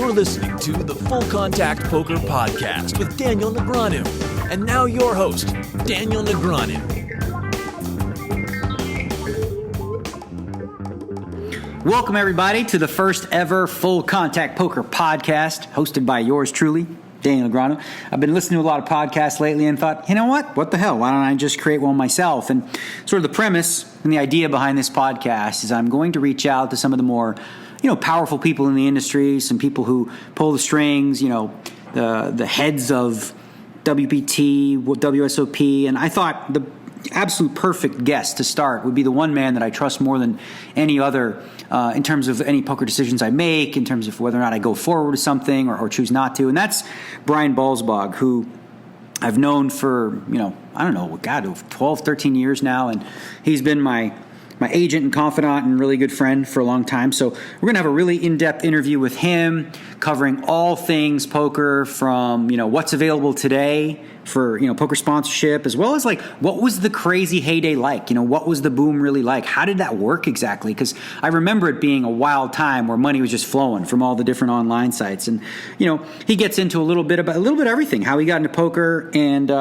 You're listening to the Full Contact Poker Podcast with Daniel Negreanu. And now your host, Daniel Negreanu. Welcome, everybody, to the first ever Full Contact Poker Podcast, hosted by yours truly, Daniel Negreanu. I've been listening to a lot of podcasts lately and thought, you know what the hell? Why don't I just create one myself? And sort of the premise and the idea behind this podcast is I'm going to reach out to some of the more powerful people in the industry, some people who pull the strings, the heads of WPT, WSOP, and I thought the absolute perfect guest to start would be the one man that I trust more than any other in terms of any poker decisions I make, in terms of whether or not I go forward with something or choose not to, and that's Brian Balsbaugh, who I've known for, 12, 13 years now, and he's been my agent and confidant and really good friend for a long time. So we're going to have a really in-depth interview with him covering all things poker, from, what's available today for, poker sponsorship, as well as like what was the crazy heyday like? What was the boom really like? How did that work exactly? Because I remember it being a wild time where money was just flowing from all the different online sites. And, he gets into a little bit of everything, how he got into poker, and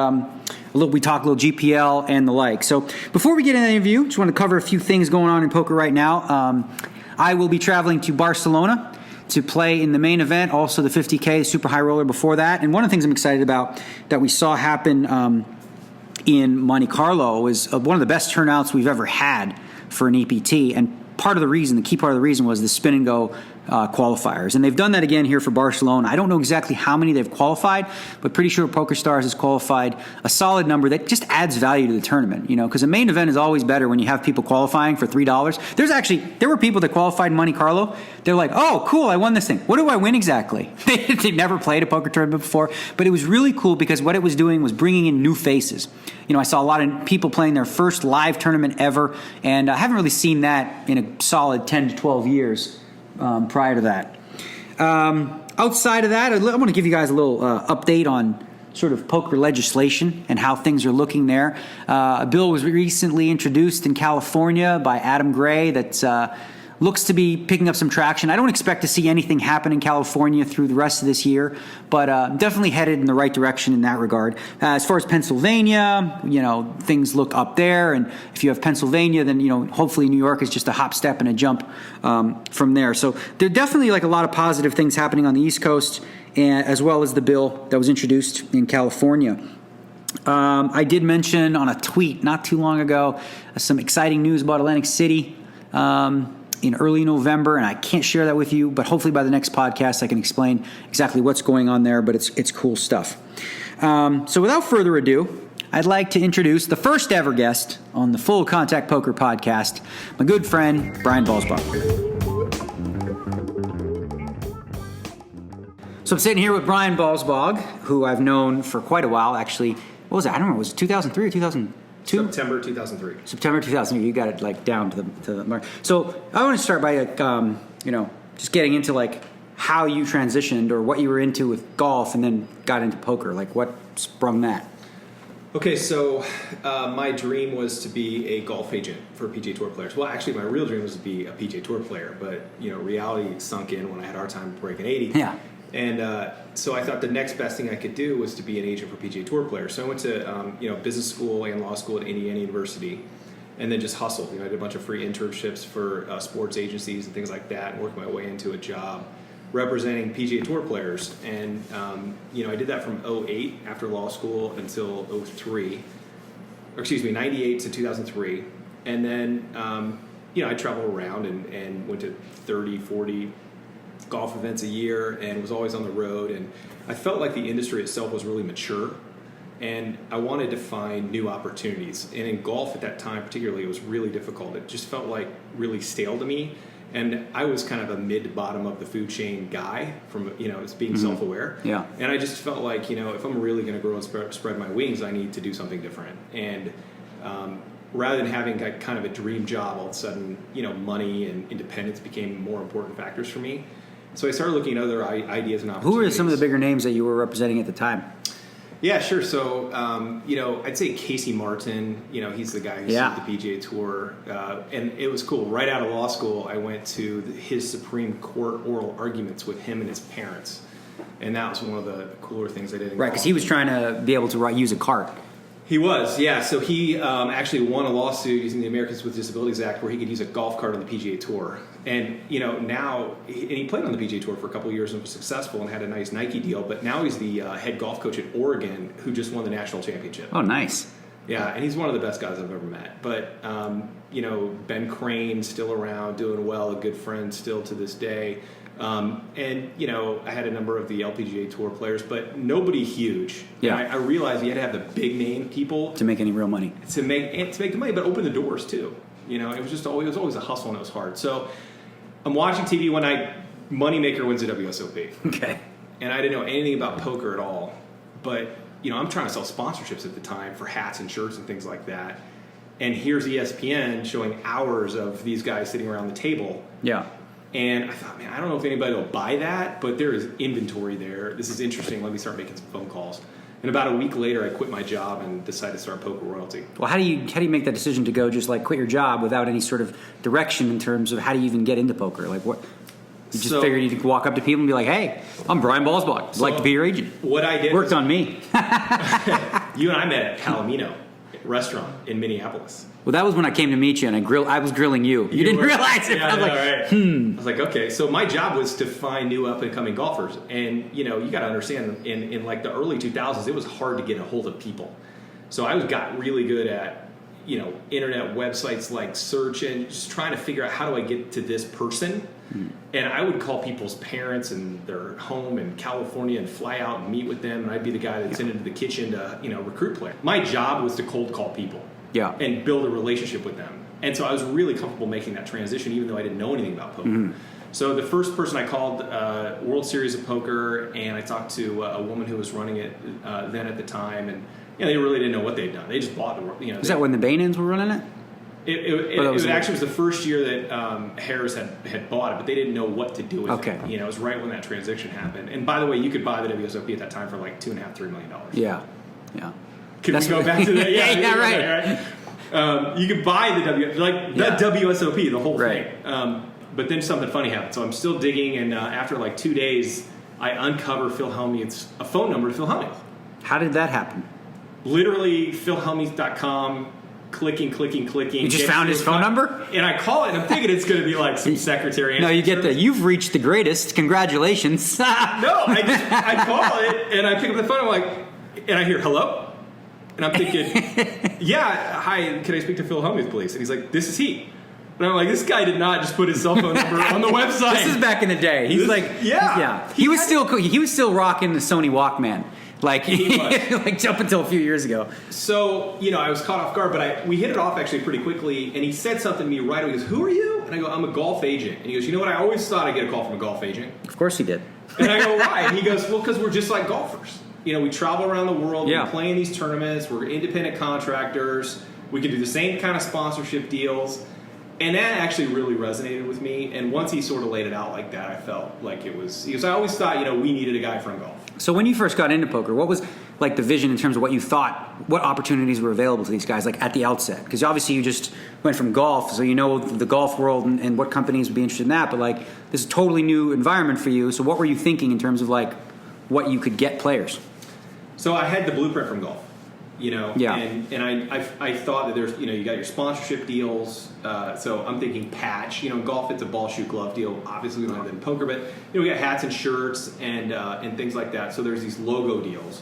we talk a little GPL and the like. So before we get into the interview, just want to cover a few things going on in poker right now. I will be traveling to Barcelona to play in the main event, also the 50K Super High Roller before that. And one of the things I'm excited about that we saw happen in Monte Carlo is one of the best turnouts we've ever had for an EPT. And the key part of the reason was the spin and go qualifiers. And they've done that again here for Barcelona. I don't know exactly how many they've qualified, but pretty sure PokerStars has qualified a solid number that just adds value to the tournament, because a main event is always better when you have people qualifying for $3. There were people that qualified in Monte Carlo. They're like, oh, cool, I won this thing. What do I win exactly? They've never played a poker tournament before, but it was really cool because what it was doing was bringing in new faces. I saw a lot of people playing their first live tournament ever, and I haven't really seen that in a solid 10 to 12 years. Prior to that. Outside of that, I want to give you guys a little update on sort of poker legislation and how things are looking there. A bill was recently introduced in California by Adam Gray that looks to be picking up some traction. I don't expect to see anything happen in California through the rest of this year, but definitely headed in the right direction in that regard. As far as Pennsylvania, things look up there, and if you have Pennsylvania, then hopefully New York is just a hop, step, and a jump from there. So there are definitely like a lot of positive things happening on the East Coast, as well as the bill that was introduced in California. I did mention on a tweet not too long ago some exciting news about Atlantic City in early November, and I can't share that with you, but hopefully by the next podcast I can explain exactly what's going on there, but it's cool stuff. So without further ado, I'd like to introduce the first ever guest on the Full Contact Poker Podcast, my good friend, Brian Balsbaugh. So I'm sitting here with Brian Balsbaugh, who I've known for quite a while, actually. What was it? I don't remember. Was it 2003 or 2002? September 2003. September 2003. You got it like down to the mark. So I want to start by just getting into like how you transitioned or what you were into with golf and then got into poker. Like what sprung that? Okay, so my dream was to be a golf agent for PGA Tour players. Well, actually, my real dream was to be a PGA Tour player, but reality sunk in when I had a hard time breaking 80. Yeah. And so I thought the next best thing I could do was to be an agent for PGA Tour players. So I went to business school and law school at Indiana University, and then just hustled. I did a bunch of free internships for sports agencies and things like that, and worked my way into a job representing PGA Tour players. And I did that from 2008 after law school until 98 to 2003, and then I traveled around and went to 30, 40 golf events a year and was always on the road, and I felt like the industry itself was really mature and I wanted to find new opportunities. And in golf at that time particularly, it was really difficult. It just felt like really stale to me, and I was kind of a mid-bottom of the food chain guy from as being self-aware. Yeah. And I just felt like if I'm really going to grow and spread my wings, I need to do something different. And rather than having kind of a dream job, all of a sudden money and independence became more important factors for me. So I started looking at other ideas and opportunities. Who were some of the bigger names that you were representing at the time? Yeah, sure. So, I'd say Casey Martin, he's the guy who's the PGA Tour. And it was cool. Right out of law school, I went to his Supreme Court oral arguments with him and his parents. And that was one of the cooler things I did in Right, because he was trying to be able to use a cart. He was, yeah. So he actually won a lawsuit using the Americans with Disabilities Act where he could use a golf cart on the PGA Tour. And, now, and he played on the PGA Tour for a couple of years and was successful and had a nice Nike deal. But now he's the head golf coach at Oregon who just won the national championship. Oh, nice. Yeah, and he's one of the best guys I've ever met. But, Ben Crane, still around, doing well, a good friend still to this day. I had a number of the LPGA Tour players, but nobody huge. Yeah. And I realized you had to have the big name people to make any real money. To make the money, but open the doors too. It was always a hustle and it was hard. So I'm watching TV one night. Moneymaker wins the WSOP. Okay. And I didn't know anything about poker at all, but I'm trying to sell sponsorships at the time for hats and shirts and things like that. And here's ESPN showing hours of these guys sitting around the table. Yeah. And I thought, man, I don't know if anybody will buy that, but there is inventory there. This is interesting. Let me start making some phone calls. And about a week later, I quit my job and decided to start Poker Royalty. Well, how do you make that decision to go just like quit your job without any sort of direction in terms of how do you even get into poker? Like what? You just figured you could walk up to people and be like, "Hey, I'm Brian Balsbaugh. I'd like to be your agent." What I did worked on me. You and I met at Palomino restaurant in Minneapolis. Well, that was when I came to meet you, and I was grilling you. You didn't realize it. Yeah, I was like, right. I was like, okay. So my job was to find new up-and-coming golfers. And, you got to understand, in like the early 2000s, it was hard to get a hold of people. So I got really good at, internet websites like search and just trying to figure out how do I get to this person. And I would call people's parents and their home in California and fly out and meet with them. And I'd be the guy that's into the kitchen to, recruit players. My job was to cold call people. Yeah. And build a relationship with them. And so I was really comfortable making that transition, even though I didn't know anything about poker. Mm-hmm. So the first person I called, World Series of Poker, and I talked to a woman who was running it then at the time, and they really didn't know what they'd done. They just bought the. Is that when the Bainans were running it? It actually was the first year that Harris had bought it, but they didn't know what to do with it. It was right when that transition happened. And by the way, you could buy the WSOP at that time for like $2.5–3 million. Yeah. Can we go back to that? Yeah, right. You could buy the WSOP, the whole thing. But then something funny happened. So I'm still digging, and after like 2 days, I uncover Phil Hellmuth's a phone number to Phil Hellmuth. How did that happen? Literally, philhellmuth.com, clicking. You just found his phone number? And I call it, and I'm thinking it's going to be like some secretary. No, you get you've reached the greatest. Congratulations. No, I call it, and I pick up the phone, and I hear, hello? And I'm thinking, yeah, hi, can I speak to Phil Hellmuth, please? And he's like, this is he. And I'm like, this guy did not just put his cell phone number on the website. This is back in the day. He was still rocking the Sony Walkman. Up until a few years ago. So, I was caught off guard, but we hit it off actually pretty quickly, and he said something to me right away. He goes, who are you? And I go, I'm a golf agent. And he goes, you know what? I always thought I'd get a call from a golf agent. Of course he did. And I go, why? And he goes, well, because we're just like golfers. We travel around the world. Yeah. We play in these tournaments. We're independent contractors. We can do the same kind of sponsorship deals. And that actually really resonated with me. And once he sort of laid it out like that, I felt like it was... Because I always thought, we needed a guy from golf. So when you first got into poker, what was the vision in terms of what you thought, what opportunities were available to these guys at the outset? Because obviously you just went from golf, so the golf world and what companies would be interested in that. But this is a totally new environment for you. So what were you thinking in terms of what you could get players? So I had the blueprint from golf. Yeah. And I thought that there's, you got your sponsorship deals. So I'm thinking patch. In golf, it's a ball, shoe, glove deal. Obviously, we don't have that in poker, but we got hats and shirts and things like that. So there's these logo deals,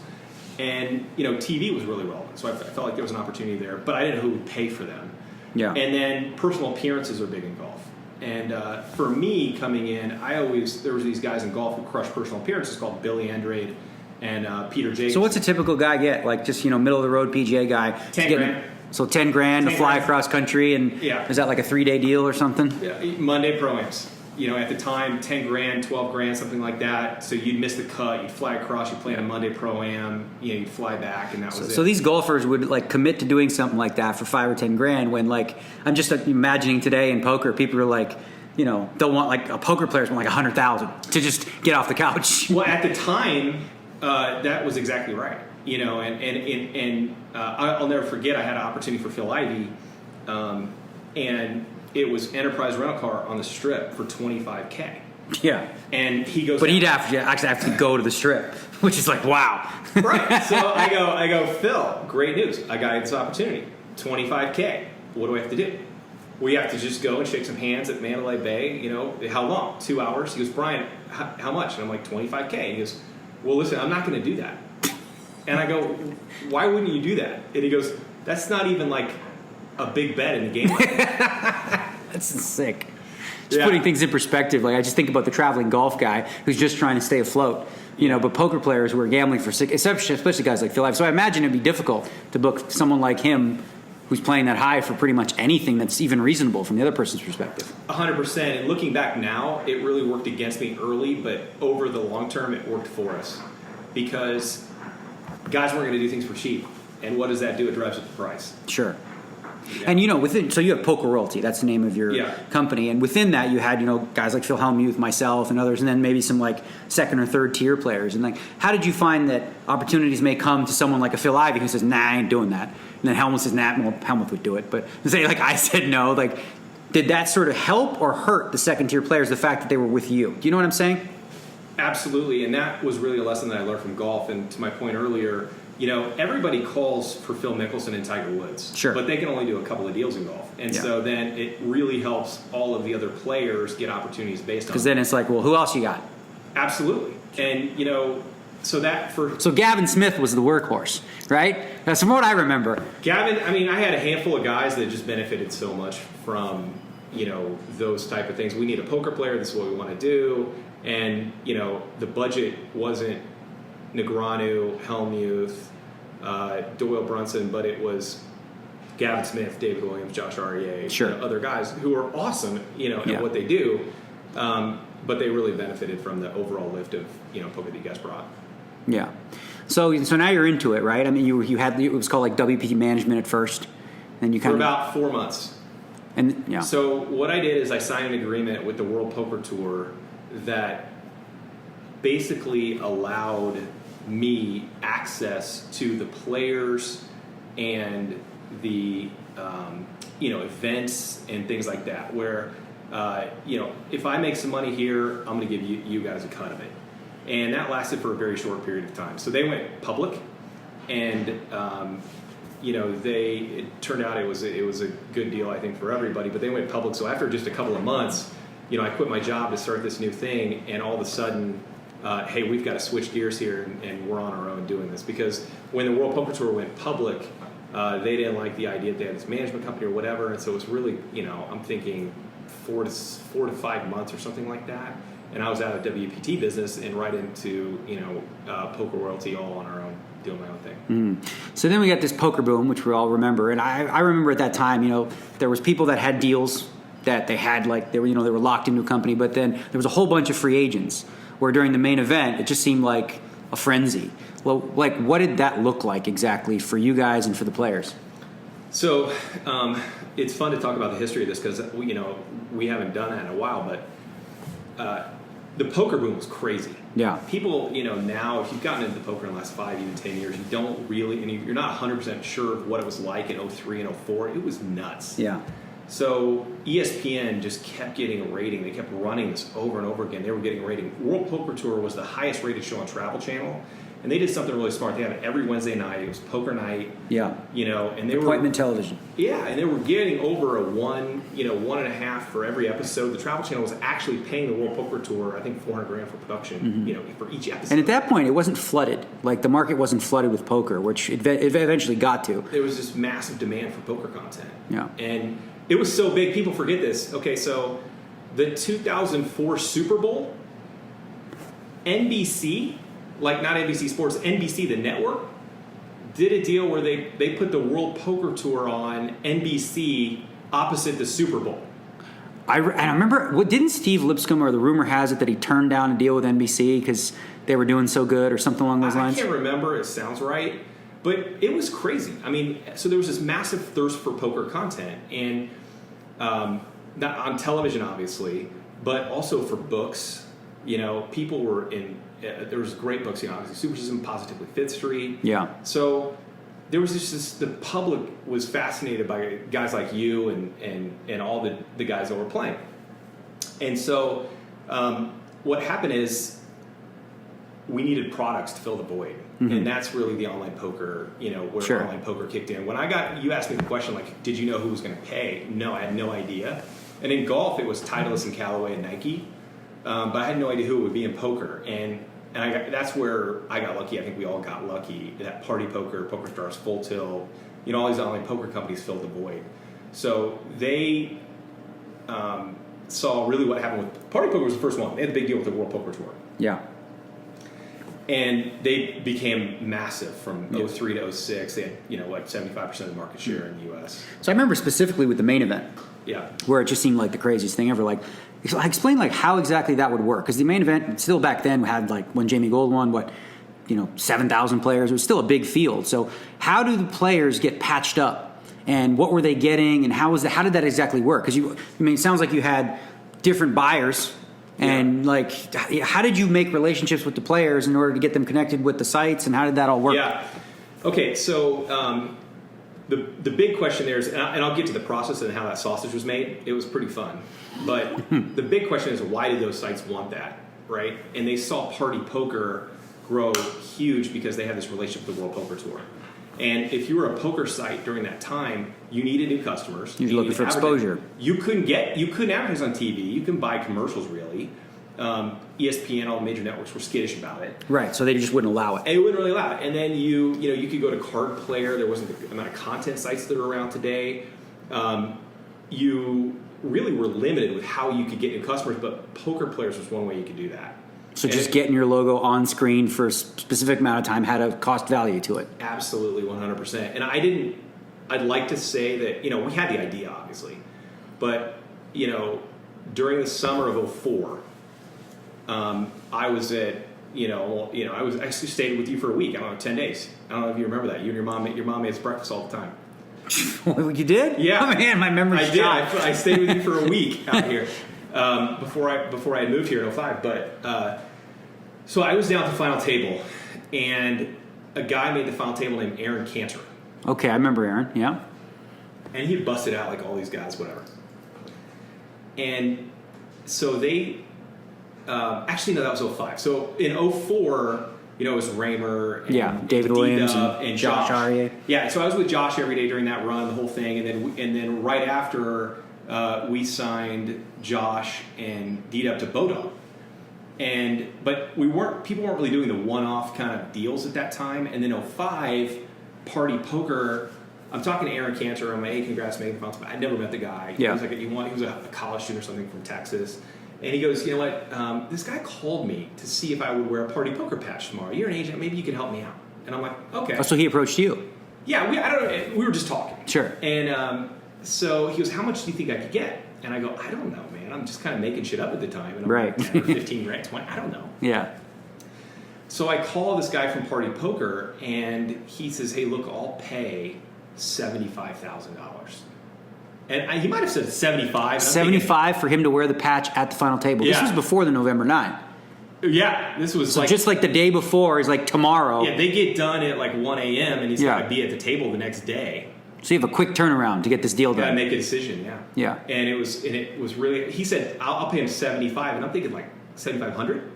and TV was really relevant. So I felt like there was an opportunity there, but I didn't know who would pay for them. Yeah. And then personal appearances are big in golf. And for me, coming in, there was these guys in golf who crushed personal appearances called Billy Andrade and Peter Jacobs. So what's a typical guy get? Just, middle of the road PGA guy? 10 grand. So 10 grand to fly across country, and is that like a 3-day deal or something? Yeah, Monday pro-ams. At the time, 10 grand, 12 grand, something like that. So you'd miss the cut, you'd fly across, you'd play on a Monday pro-am, you'd fly back, and that was it. So these golfers would commit to doing something like that for 5 or 10 grand when I'm just imagining today in poker, people are they'll want a poker players want 100,000 to just get off the couch. Well, at the time, that was exactly right. I'll never forget. I had an opportunity for Phil Ivey, and it was Enterprise rental car on the Strip for $25K. Yeah, and he goes, but he'd actually have to go to the Strip, which is like, wow. Right. So I go, Phil, great news. I got this opportunity, $25K. What do I have to do? We have to just go and shake some hands at Mandalay Bay. How long? 2 hours. He goes, Brian, how much? And I'm like, $25K. He goes, well, listen, I'm not going to do that. And I go, why wouldn't you do that? And he goes, that's not even like a big bet in the game. That's sick. Just putting things in perspective. Like I just think about the traveling golf guy who's just trying to stay afloat. But poker players who are gambling for sick, especially guys like Phil Ivey. So I imagine it'd be difficult to book someone like him who's playing that high for pretty much anything that's even reasonable from the other person's perspective. 100%. And looking back now, it really worked against me early, but over the long term, it worked for us because guys weren't going to do things for cheap. And what does that do? It drives up the price. Sure. Yeah. And so you have Poker Royalty. That's the name of your company. And within that, you had guys like Phil Hellmuth, myself, and others, and then maybe some like second or third tier players. And like, how did you find that opportunities may come to someone like a Phil Ivey who says, "Nah, I ain't doing that," and then Hellmuth says, "Nah," well, Hellmuth would do it, but say like I said no. Like, did that sort of help or hurt the second tier players? The fact that they were with you. Do you know what I'm saying? Absolutely, and that was really a lesson that I learned from golf. And to my point earlier, everybody calls for Phil Mickelson and Tiger Woods. Sure. But they can only do a couple of deals in golf. And so then it really helps all of the other players get opportunities based on because then it's like, well, who else you got? Absolutely. And, So Gavin Smith was the workhorse, right? That's from what I remember. Gavin, I had a handful of guys that just benefited so much from, those type of things. We need a poker player. This is what we want to do. And, the budget wasn't Negreanu, Hellmuth, Doyle Brunson, but it was Gavin Smith, David Williams, Josh Aryeh, sure. Other guys who are awesome, at what they do, but they really benefited from the overall lift of poker that you guys brought. Yeah. So now you're into it, right? You had it was called like WPT management at first, and you for about 4 months. And So what I did is I signed an agreement with the World Poker Tour that basically allowed me access to the players and the events and things like that where if I make some money here, I'm going to give you guys a cut of it. And that lasted for a very short period of time. So they went public, and it turned out it was a good deal, I think, for everybody, but they went public. So after just a couple of months, I quit my job to start this new thing, and all of a sudden, hey, we've got to switch gears here, and we're on our own doing this. Because when the World Poker Tour went public, they didn't like the idea that they had this management company or whatever, and so it was really, I'm thinking 4 to 5 months or something like that. And I was out of WPT business and right into, Poker Royalty all on our own, doing my own thing. So then we got this poker boom, which we all remember. And I remember at that time, there was people that had deals that they had, like they were locked into a company, but then there was a whole bunch of free agents where during the main event, it just seemed like a frenzy. Well, like what did that look like exactly for you guys and for the players? So it's fun to talk about the history of this because, we haven't done that in a while, but the poker boom was crazy. Yeah. People, now, if you've gotten into poker in the last 5, even 10 years, you don't really, and you're not 100% sure of what it was like in 03 and 04. It was nuts. Yeah. So ESPN just kept getting a rating. They kept running this over and over again. They were getting a rating. World Poker Tour was the highest rated show on Travel Channel. And they did something really smart. They had it every Wednesday night. It was poker night. Yeah. And they appointment television. Yeah, and they were getting over a 1.5 for every episode. The Travel Channel was actually paying the World Poker Tour, I think, $400,000 for production, for each episode. And at that point, it wasn't flooded. Like the market wasn't flooded with poker, which it eventually got to. There was this massive demand for poker content. Yeah. And it was so big, people forget this. Okay, so the 2004 Super Bowl, NBC. Like not NBC Sports, NBC, the network, did a deal where they put the World Poker Tour on NBC opposite the Super Bowl. I remember, didn't Steve Lipscomb, or the rumor has it that he turned down a deal with NBC because they were doing so good or something along those lines? I can't remember. It sounds right. But it was crazy. So there was this massive thirst for poker content. And not on television, obviously, but also for books. people were in. There was great books, obviously Super System, Positively Fit Street. Yeah. So there was just the public was fascinated by guys like you and all the guys that were playing. And so what happened is we needed products to fill the void. Mm-hmm. And that's really the online poker, where Sure. online poker kicked in. When you asked me the question, like, did you know who was going to pay? No, I had no idea. And in golf, it was Titleist and Callaway and Nike. But I had no idea who it would be in poker. And that's where I got lucky. I think we all got lucky. That Party Poker, PokerStars, Full Tilt, all these online poker companies filled the void. So they saw really what happened with Party Poker was the first one. They had the big deal with the World Poker Tour. Yeah. And they became massive from 03 to 06. They had, 75% of the market share in the U.S. So I remember specifically with the main event. Yeah. Where it just seemed like the craziest thing ever. Like, explain how exactly that would work. Because the main event still back then had when Jamie Gold won, 7,000 players. It was still a big field. So how do the players get patched up? And what were they getting? And how did that exactly work? Because it sounds like you had different buyers. And how did you make relationships with the players in order to get them connected with the sites, and how did that all work? Yeah. Okay. So the big question there is, and I'll get to the process and how that sausage was made. It was pretty fun, but the big question is, why did those sites want that, right? And they saw Party Poker grow huge because they had this relationship with the World Poker Tour. And if you were a poker site during that time, you needed new customers. You're looking for exposure. You couldn't advertise on TV. You couldn't buy commercials, really. ESPN, all the major networks were skittish about it. Right, so they just wouldn't allow it. They wouldn't really allow it. And then you could go to Card Player. There wasn't the amount of content sites that are around today. You really were limited with how you could get new customers, but Poker Players was one way you could do that. So just getting your logo on screen for a specific amount of time had a cost value to it. Absolutely, 100%. And I'd like to say that, we had the idea, obviously. But, during the summer of 04, I was at, I actually stayed with you for a week. I don't know, 10 days. I don't know if you remember that. You and your mom made us breakfast all the time. You did? Yeah. Oh, man, my memory's shot. I stayed with you for a week out here. Before I had moved here in 05. But so I was down at the final table, and a guy made the final table named Aaron Cantor. Okay, I remember Aaron, yeah. And he had busted out like all these guys, whatever. And so they, actually, no, that was 05. So in 04, it was Raymer and David Williams and Josh Aryeh. Yeah, so I was with Josh every day during that run, the whole thing. And then right after, we signed Josh and D-Dub to Bodog. But people weren't really doing the one-off kind of deals at that time. And then 05, Party Poker, I'm talking to Aaron Cantor. I'm like, hey, congrats, making the final. I never met the guy. Yeah. He was a college student or something from Texas. And he goes, you know what, this guy called me to see if I would wear a Party Poker patch tomorrow. You're an agent, maybe you can help me out. And I'm like, okay. Oh, so he approached you? Yeah, I don't know. We were just talking. Sure. And so he goes, how much do you think I could get? And I go, I don't know, man. I'm just kind of making shit up at the time. And I'm right. like 10 or 15 grand, 20, I don't know. Yeah. So I call this guy from Party Poker, and he says, hey, look, I'll pay $75,000. And he might have said 75. 75 for him to wear the patch at the final table. Yeah. This was before the November 9. Yeah, this was so just like the day before is like tomorrow. Yeah, they get done at like 1 a.m. and he's got to be at the table the next day. So you have a quick turnaround to get this deal done. Got to make a decision, yeah. Yeah. And it was really. He said, "I'll pay him 75," and I'm thinking like 7,500.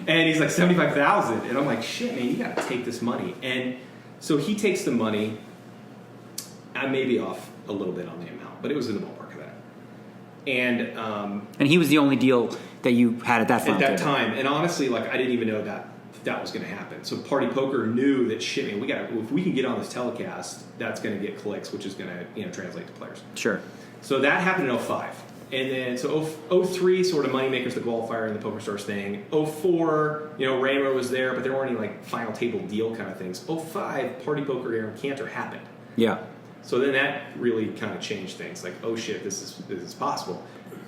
And he's like 75,000, and I'm like, "Shit, man, you got to take this money." And so he takes the money. I may be off a little bit on the amount, but it was in the ballpark of that. And he was the only deal that you had at that time. And honestly, like I didn't even know that was going to happen. So Party Poker knew that shit, man, if we can get on this telecast, that's going to get clicks, which is going to translate to players. Sure. So that happened in 05. And then, so 03 sort of Moneymakers, the qualifier, and the PokerStars thing. 04, Raymer was there, but there weren't any like final table deal kind of things. 05, Party Poker, Aaron Cantor happened. Yeah. So then that really kind of changed things. Like, oh shit, this is possible.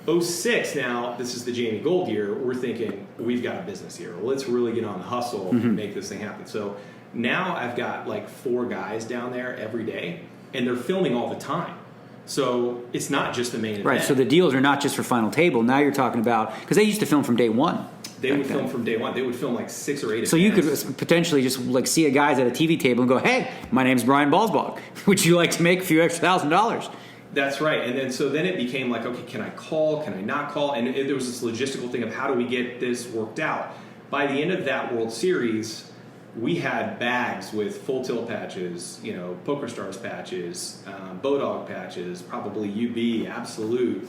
06 now, this is the Jamie Gold year. We're thinking we've got a business here. Well, let's really get on the hustle and make this thing happen. So now I've got like 4 guys down there every day, and they're filming all the time. So it's not just the main event. Right, so the deals are not just for Final Table. Now you're talking about, because they used to film from day one. They would film from day one. They would film like 6 or 8 So events. you could potentially just like see a guys at a TV table and go, hey, my name's Brian Balsbaugh. Would you like to make a few extra $1,000? That's right. And then it became like, okay, can I call? Can I not call? And there was this logistical thing of how do we get this worked out? By the end of that World Series, we had bags with Full Tilt patches, Poker Stars patches, Bodog patches, probably UB, Absolute,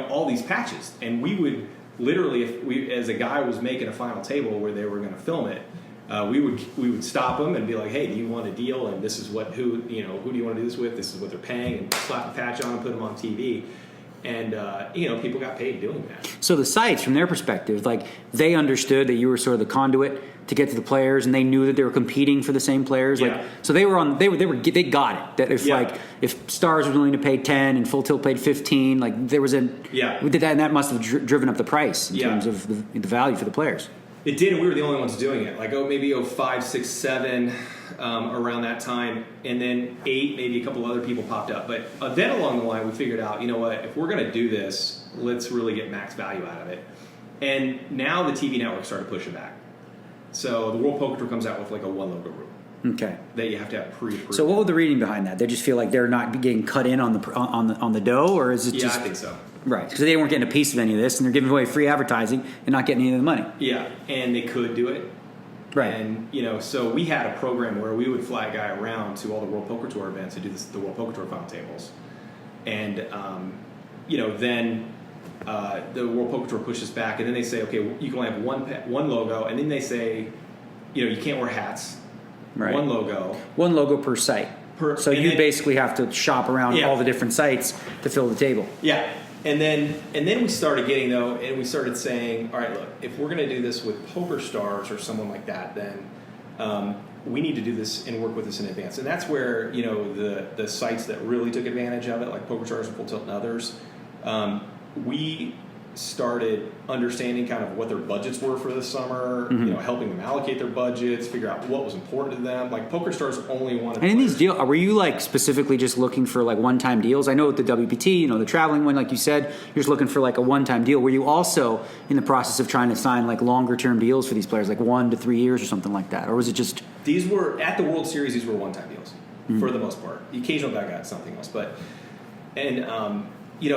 all these patches. And we would literally, as a guy was making a final table where they were going to film it, we would stop them and be like, hey, do you want a deal? And this is who do you want to do this with? This is what they're paying, and slap a patch on and put them on TV. And, people got paid doing that. So the sites, from their perspective, like they understood that you were sort of the conduit to get to the players, and they knew that they were competing for the same players. Yeah. Like, so they got it. That if Stars was willing to pay 10 and Full Tilt paid 15, like there was we did that, and that must have driven up the price in terms of the value for the players. It did, and we were the only ones doing it. Like, maybe 5, 6, 7, around that time, and then 8, maybe a couple other people popped up. But then along the line, we figured out, you know what, if we're going to do this, let's really get max value out of it. And now the TV networks started pushing back. So the World Poker Tour comes out with like a 1 logo rule. Okay. That you have to have pre-approved. So what was the reading behind that? They just feel like they're not getting cut in on the dough, or is it just? Yeah, I think so. Right, because they weren't getting a piece of any of this, and they're giving away free advertising and not getting any of the money. Yeah, and they could do it. Right. And, so we had a program where we would fly a guy around to all the World Poker Tour events to do the World Poker Tour final tables. And, then the World Poker Tour pushes back, and then they say, okay, you can only have one logo, and then they say, you can't wear hats. Right. One logo. One logo per site. So you basically have to shop around all the different sites to fill the table. Yeah. And then we started we started saying, all right, look, if we're going to do this with Poker Stars or someone like that, then we need to do this and work with this in advance. And that's where, the sites that really took advantage of it, like Poker Stars and Full Tilt and others, we started understanding kind of what their budgets were for the summer, helping them allocate their budgets, figure out what was important to them. Like Poker Stars only wanted. And in these deals, were you like specifically just looking for like one-time deals? I know with the WPT, the traveling one, like you said, you're just looking for like a one-time deal. Were you also in the process of trying to sign like longer-term deals for these players, like 1 to 3 years or something like that, or was it just? These were at the World Series. These were one-time deals for the most part. The occasional guy got something else,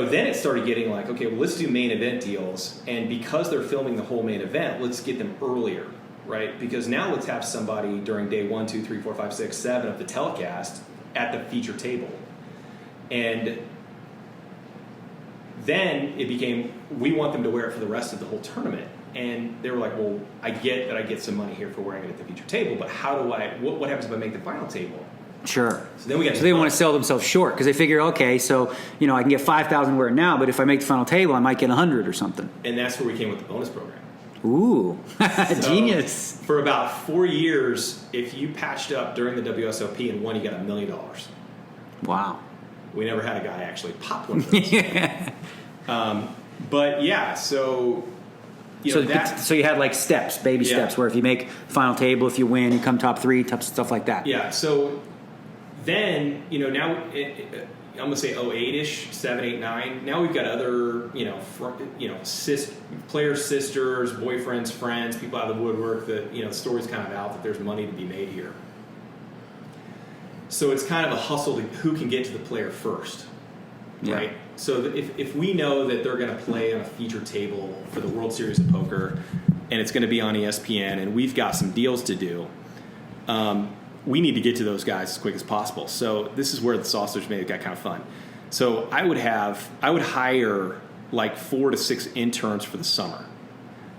then it started getting like, okay, well, let's do main event deals. And because they're filming the whole main event, let's get them earlier, right? Because now let's have somebody during day 1, 2, 3, 4, 5, 6, 7 of the telecast at the feature table. And then it became, we want them to wear it for the rest of the whole tournament. And they were like, well, I get that I get some money here for wearing it at the feature table, but what happens if I make the final table? Sure. So then they want to sell themselves short because they figure, okay, so I can get 5,000 wear it now, but if I make the final table, I might get 100 or something. And that's where we came with the bonus program. Ooh, So genius! For about 4 years, if you patched up during the WSOP and won, you got $1 million. Wow. We never had a guy actually pop one of those. But yeah, so. So you had like steps, baby steps, where if you make final table, if you win, you come top 3, stuff like that. Yeah. So then, now I'm going to say 08-ish, 7, 8, 9. Now we've got other, players' sisters, boyfriends, friends, people out of the woodwork that, the story's kind of out that there's money to be made here. So it's kind of a hustle to who can get to the player first, right? So if we know that they're going to play on a feature table for the World Series of Poker, and it's going to be on ESPN, and we've got some deals to do, we need to get to those guys as quick as possible. So this is where the sausage made it got kind of fun. So I would hire like 4 to 6 interns for the summer,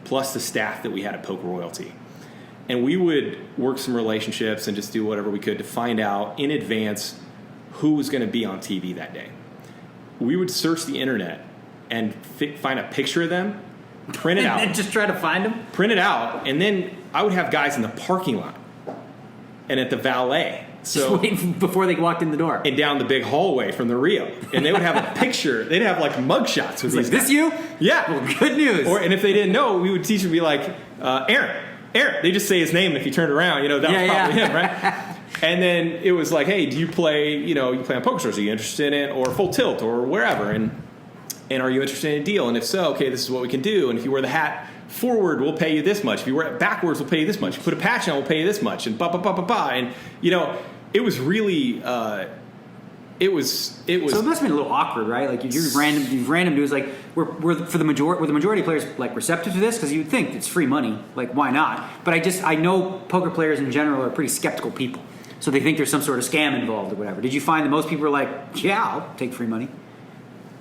plus the staff that we had at Poker Royalty. And we would work some relationships and just do whatever we could to find out in advance who was going to be on TV that day. We would search the internet and find a picture of them, print it out. And just try to find them? Print it out, and then I would have guys in the parking lot and at the valet. So, just waiting before they walked in the door. And down the big hallway from the Rio. And they would have a picture. They'd have like mugshots with these guys. This you? Yeah. Well, good news. And if they didn't know, we would teach them to be like, Aaron. They just say his name, and if you turned around, that was probably him, right? And then it was like, hey, do you play, you play on PokerStars? Are you interested in, or Full Tilt or wherever? And are you interested in a deal? And if so, okay, this is what we can do. And if you wear the hat forward, we'll pay you this much. If you wear it backwards, we'll pay you this much. If you put a patch on, we'll pay you this much. And And, it was really, it was. So it must have been a little awkward, right? Like these random dudes, like were the majority of players like receptive to this? Because you would think it's free money, like why not? But I know poker players in general are pretty skeptical people, so they think there's some sort of scam involved or whatever. Did you find that most people were like, yeah, I'll take free money?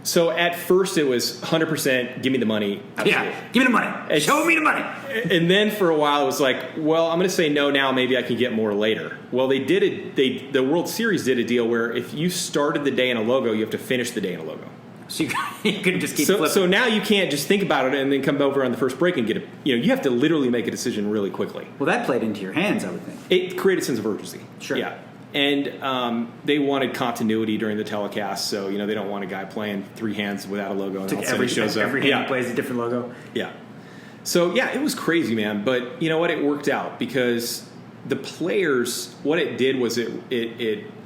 So at first it was 100% give me the money. Absolutely. Yeah, give me the money. Show me the money. And then for a while it was like, well, I'm going to say no now. Maybe I can get more later. Well, they did it. The World Series did a deal where if you started the day in a logo, you have to finish the day in a logo. So you couldn't just keep flipping. So now you can't just think about it and then come over on the first break and get it. You have to literally make a decision really quickly. Well, that played into your hands, I would think. It created a sense of urgency. Sure. Yeah. And they wanted continuity during the telecast, so they don't want a guy playing three hands without a logo and all of a sudden he shows up. Every hand plays a different logo. Yeah. So it was crazy, man. But you know what? It worked out because the players. What it did was the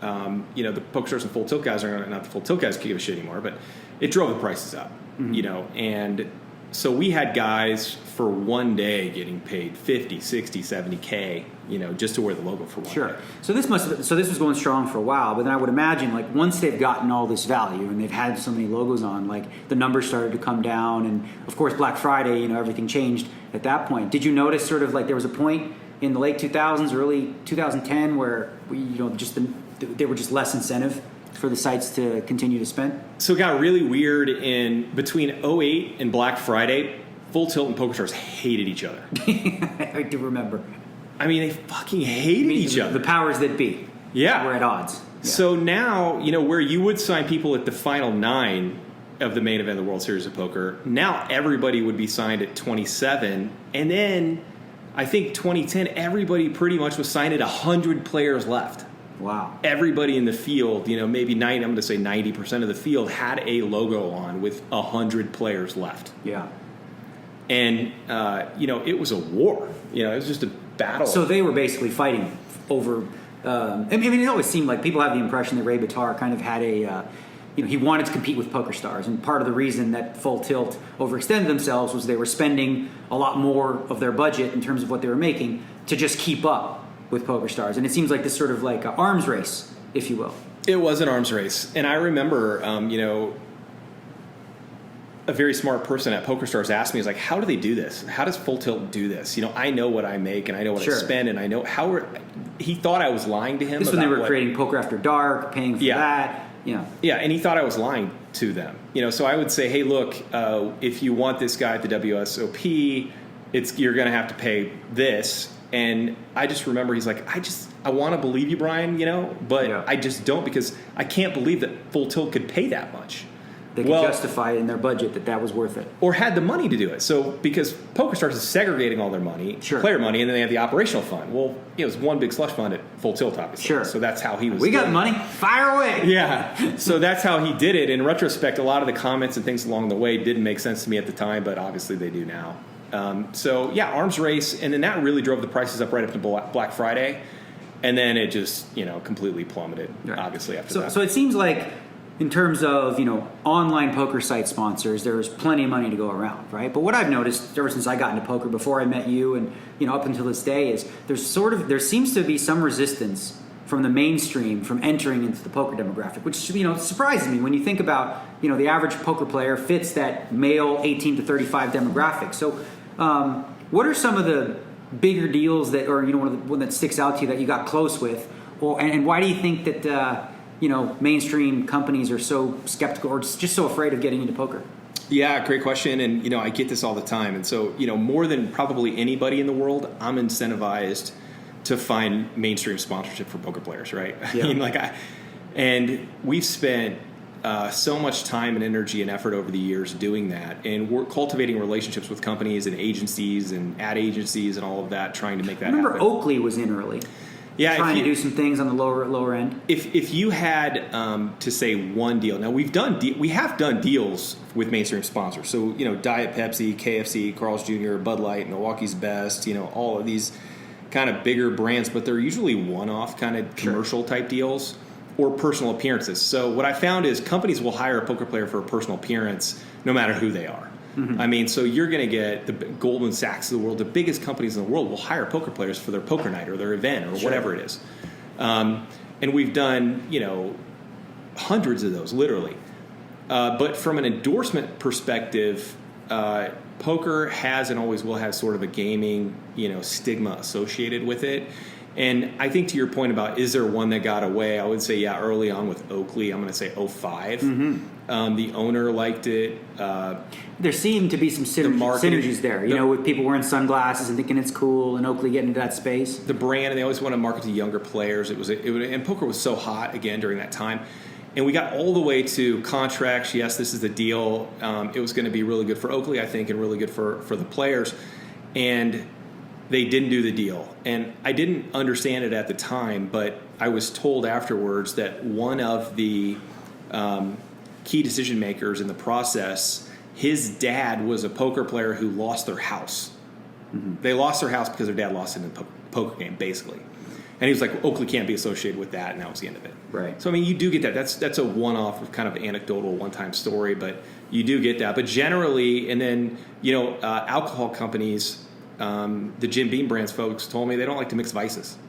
PokerStars and Full Tilt guys are not the Full Tilt guys give a shit anymore, but it drove the prices up. Mm-hmm. And so we had guys for one day getting paid 50, 60, 70K, just to wear the logo for one day. So this was going strong for a while, but then I would imagine like once they've gotten all this value and they've had so many logos on, like the numbers started to come down, and of course Black Friday, everything changed at that point. Did you notice sort of like there was a point in the late 2000s, early 2010 where there were just less incentive for the sites to continue to spend? So it got really weird in between 2008 and Black Friday. Full Tilt and PokerStars hated each other. I do remember. I mean, they fucking hated each other. The powers that be. Yeah. Were at odds. Yeah. So now, where you would sign people at the final 9 of the main event of the World Series of Poker, now everybody would be signed at 27. And then I think 2010, everybody pretty much was signed at 100 players left. Wow. Everybody in the field, maybe 90, I'm going to say 90% of the field had a logo on with 100 players left. Yeah. And, it was a war. It was just a battle. So they were basically fighting over... it always seemed like people have the impression that Ray Bitar kind of had he wanted to compete with PokerStars. And part of the reason that Full Tilt overextended themselves was they were spending a lot more of their budget in terms of what they were making to just keep up with PokerStars. And it seems like this sort of like arms race, if you will. It was an arms race. And I remember, a very smart person at PokerStars asked me, "Is like, how do they do this? How does Full Tilt do this? I know what I make and I know what I spend and I know how." He thought I was lying to him. This when they were creating Poker After Dark, paying for that. Yeah, and he thought I was lying to them. So I would say, "Hey, look, if you want this guy at the WSOP, you're going to have to pay this." And I just remember he's like, I want to believe you, Brian, but I just don't, because I can't believe that Full Tilt could pay that much. They could justify it in their budget that was worth it. Or had the money to do it. So, because PokerStars is segregating all their money, player money, and then they have the operational fund. Well, it was one big slush fund at Full Tilt, obviously. Sure. So that's how he was We got the money. Fire away. Yeah. So that's how he did it. In retrospect, a lot of the comments and things along the way didn't make sense to me at the time, but obviously they do now. Arms race. And then that really drove the prices up right up to Black Friday. And then it just, completely plummeted, obviously, after that. So it seems like, in terms of, online poker site sponsors, there's plenty of money to go around, right? But what I've noticed ever since I got into poker, before I met you and, up until this day, is there seems to be some resistance from the mainstream from entering into the poker demographic, which, surprises me when you think about, the average poker player fits that male 18 to 35 demographic. So what are some of the bigger deals that, or, one that sticks out to you that you got close with? And why do you think that, mainstream companies are so skeptical or just so afraid of getting into poker? Yeah, great question. And, I get this all the time. And so, more than probably anybody in the world, I'm incentivized to find mainstream sponsorship for poker players, right? Yeah. And we've spent so much time and energy and effort over the years doing that. And we're cultivating relationships with companies and agencies and ad agencies and all of that, trying to make that happen. Oakley was in early. Yeah, trying to do some things on the lower end. If you had to say one deal, now we have done deals with mainstream sponsors. So Diet Pepsi, KFC, Carl's Jr., Bud Light, Milwaukee's Best, all of these kind of bigger brands, but they're usually one-off kind of commercial type deals or personal appearances. So what I found is companies will hire a poker player for a personal appearance no matter who they are. I mean, so you're going to get the Goldman Sachs of the world, the biggest companies in the world will hire poker players for their poker night or their event or whatever it is. And we've done, hundreds of those, literally. But from an endorsement perspective, poker has and always will have sort of a gaming, stigma associated with it. And I think to your point about is there one that got away, I would say, early on with Oakley, I'm going to say 05. The owner liked it. There seemed to be some synergies there, with people wearing sunglasses and thinking it's cool and Oakley getting into that space. The brand, and they always want to market to younger players. And poker was so hot, again, during that time. And we got all the way to contracts. Yes, this is the deal. It was going to be really good for Oakley, I think, and really good for the players. And they didn't do the deal. And I didn't understand it at the time, but I was told afterwards that one of the key decision makers in the process, his dad was a poker player who lost their house. They lost their house because their dad lost it in a poker game, basically. And he was like, Oakley can't be associated with that, and that was the end of it. Right. So, I mean, you do get that. That's a one-off kind of anecdotal one-time story, but you do get that. But generally, and then, alcohol companies, the Jim Beam brands folks told me they don't like to mix vices.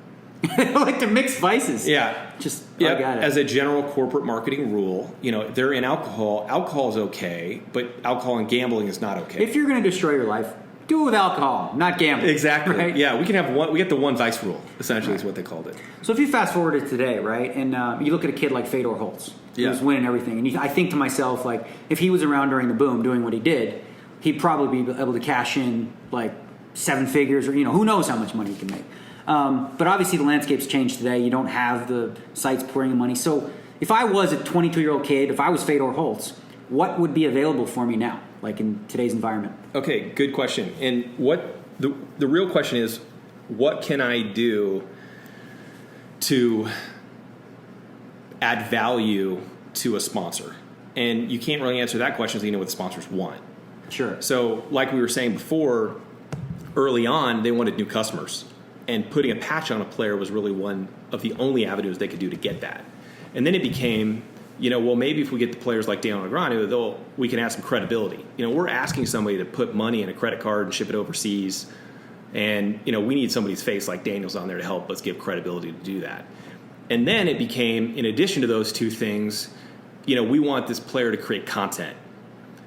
They don't like to mix vices? Yeah. I got it. As a general corporate marketing rule, they're in alcohol. Alcohol is okay, but alcohol and gambling is not okay. If you're going to destroy your life, do it with alcohol, not gambling. Exactly. Right? Yeah, we can have one. We get the one vice rule, essentially, is what they called it. So if you fast forward to today, right, and you look at a kid like Fedor Holtz, who's winning everything, and I think to myself, like, if he was around during the boom doing what he did, he'd probably be able to cash in, like, 7 figures or, who knows how much money he can make. But obviously the landscape's changed today. You don't have the sites pouring in money. So if I was a 22-year-old kid, if I was Fedor Holtz, what would be available for me now, like in today's environment? Okay, good question. And what the real question is, what can I do to add value to a sponsor? And you can't really answer that question until you know what the sponsors want. Sure. So like we were saying before, early on, they wanted new customers. And putting a patch on a player was really one of the only avenues they could do to get that. And then it became, maybe if we get the players like Daniel Negreanu, we can add some credibility. We're asking somebody to put money in a credit card and ship it overseas. And, we need somebody's face like Daniel's on there to help us give credibility to do that. And then it became, in addition to those two things, we want this player to create content.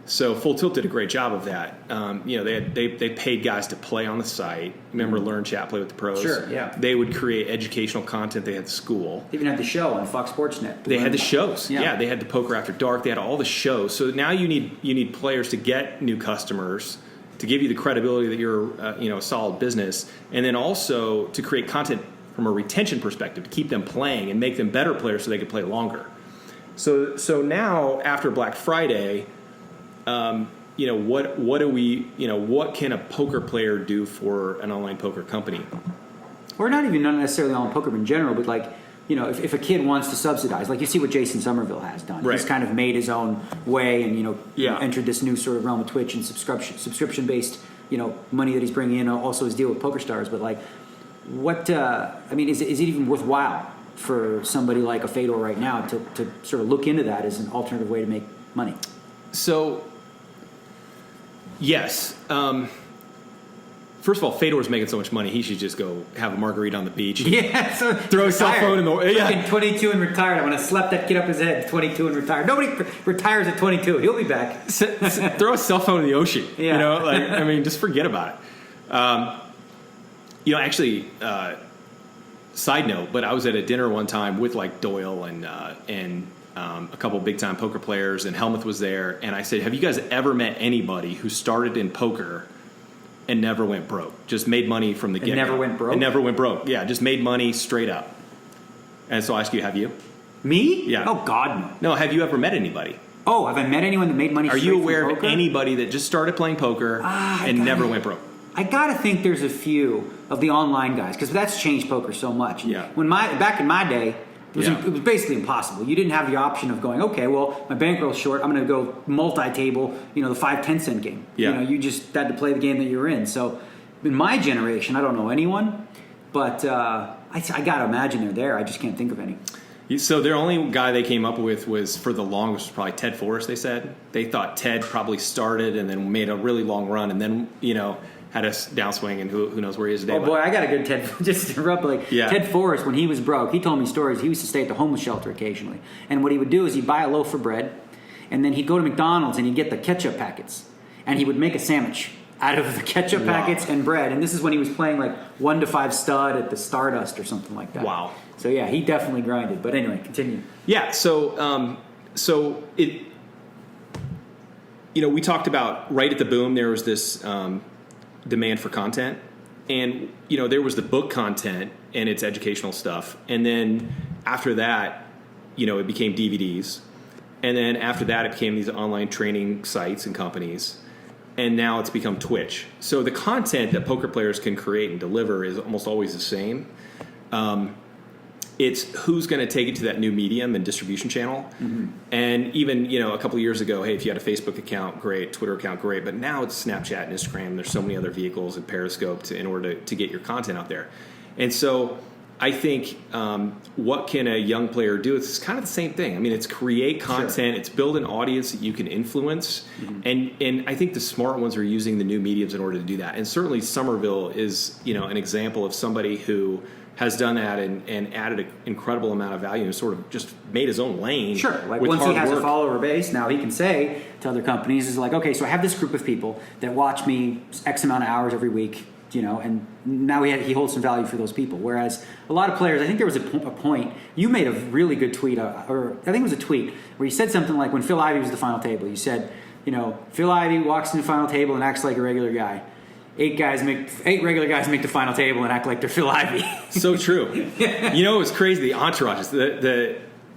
So Full Tilt did a great job of that. They paid guys to play on the site. Remember, Learn, Chat, Play with the Pros? Sure, yeah. They would create educational content. They had school. They even had the show on Fox Sports Net. They had the shows. Yeah, they had the Poker After Dark. They had all the shows. So now you need players to get new customers, to give you the credibility that you're a solid business, and then also to create content from a retention perspective to keep them playing and make them better players so they can play longer. So now after Black Friday. What can a poker player do for an online poker company? Or not necessarily online poker in general, but like, if a kid wants to subsidize, like you see what Jason Somerville has done. Right. He's kind of made his own way and, entered this new sort of realm of Twitch and subscription-based, money that he's bringing in, also his deal with PokerStars. But like, is it even worthwhile for somebody like a Fedor right now to sort of look into that as an alternative way to make money? So, yes. First of all, Fedor's making so much money, he should just go have a margarita on the beach. Yeah, so throw his cell phone in the... Yeah. 22 and retired. I'm going to slap that kid up his head, 22 and retired. Nobody retires at 22. He'll be back. Throw a cell phone in the ocean. Yeah. Just forget about it. Actually, side note, but I was at a dinner one time with like Doyle and a couple big time poker players, and Helmuth was there, and I said, have you guys ever met anybody who started in poker and never went broke? Just made money from the get-go. And never went broke? And never went broke. Yeah, just made money straight up. And so I ask you, have you? Me? Yeah. Oh, God, no. No, have you ever met anybody? Oh, have I met anyone that made money straight from poker? Are you aware of anybody that just started playing poker and never went broke? I got to think there's a few of the online guys, because that's changed poker so much. Yeah. Back in my day, it was basically impossible. You didn't have the option of going, okay, well, my bankroll's short. I'm going to go multi-table, the 5-10 cent game. Yeah. You just had to play the game that you were in. So in my generation, I don't know anyone. But I got to imagine they're there. I just can't think of any. So their only guy they came up with was, for the longest, was probably Ted Forrest, they said. They thought Ted probably started and then made a really long run and then, had a downswing, and who knows where he is today. Oh, boy, I got a good Ted, just to interrupt, Ted Forrest, when he was broke, he told me stories. He used to stay at the homeless shelter occasionally. And what he would do is he'd buy a loaf of bread, and then he'd go to McDonald's and he'd get the ketchup packets. And he would make a sandwich out of the ketchup packets and bread. And this is when he was playing 1 to 5 stud at the Stardust or something like that. Wow. So yeah, he definitely grinded. But anyway, continue. Yeah. So we talked about right at the boom there was this demand for content, and there was the book content and its educational stuff, and then after that, it became DVDs, and then after that it became these online training sites and companies. And now it's become Twitch. So the content that poker players can create and deliver is almost always the same. It's who's going to take it to that new medium and distribution channel. Mm-hmm. And even, a couple of years ago, hey, if you had a Facebook account, great, Twitter account, great. But now it's Snapchat and Instagram. There's so many other vehicles and Periscope in order to get your content out there. And so I think what can a young player do? It's kind of the same thing. I mean, it's create content. Sure. It's build an audience that you can influence. Mm-hmm. And I think the smart ones are using the new mediums in order to do that. And certainly Somerville is, an example of somebody who has done that and added an incredible amount of value and sort of just made his own lane. Sure. Once he has a follower base, now he can say to other companies, is okay, so I have this group of people that watch me X amount of hours every week, and now he holds some value for those people. Whereas a lot of players, I think there was a point, you made a really good tweet, or I think it was a tweet, where you said something like when Phil Ivey was at the final table, you said, Phil Ivey walks in the final table and acts like a regular guy. 8 regular guys make the final table and act like they're Phil Ivey. So true. It was crazy. The entourages,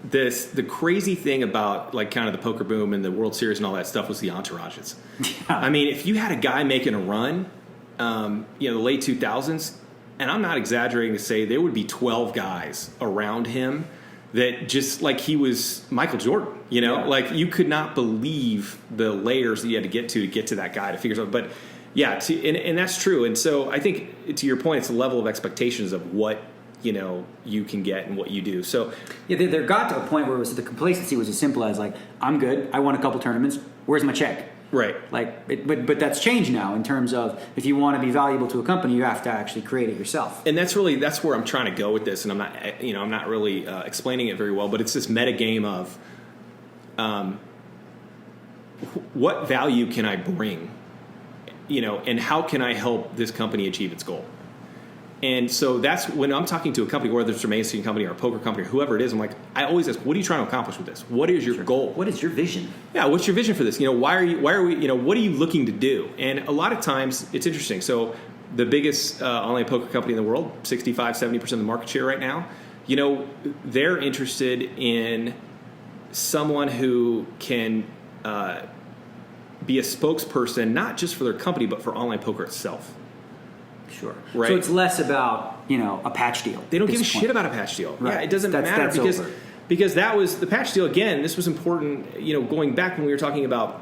the crazy thing about kind of the poker boom and the World Series and all that stuff was the entourages. Yeah. I mean, if you had a guy making a run, the late 2000s, and I'm not exaggerating to say there would be 12 guys around him that just he was Michael Jordan. You could not believe the layers that you had to get to that guy to figure something. But yeah, and that's true. And so I think, to your point, it's a level of expectations of what you can get and what you do. So yeah, there got to a point where the complacency was as simple as I'm good, I won a couple tournaments, where's my check? Right. But that's changed now in terms of if you want to be valuable to a company, you have to actually create it yourself. And that's where I'm trying to go with this. And I'm not really explaining it very well, but it's this meta game of what value can I bring? And how can I help this company achieve its goal? And so that's when I'm talking to a company, whether it's a mainstream company or a poker company or whoever it is, I always ask, what are you trying to accomplish with this? What is your goal? What is your vision? Yeah, what's your vision for this? Why are we, what are you looking to do? And a lot of times it's interesting. So the biggest online poker company in the world, 65, 70% of the market share right now, they're interested in someone who can be a spokesperson, not just for their company, but for online poker itself. Sure. Right. So it's less about, a patch deal. They don't give a shit about a patch deal. Right. Yeah, it doesn't matter because that was the patch deal. Again, this was important, going back when we were talking about,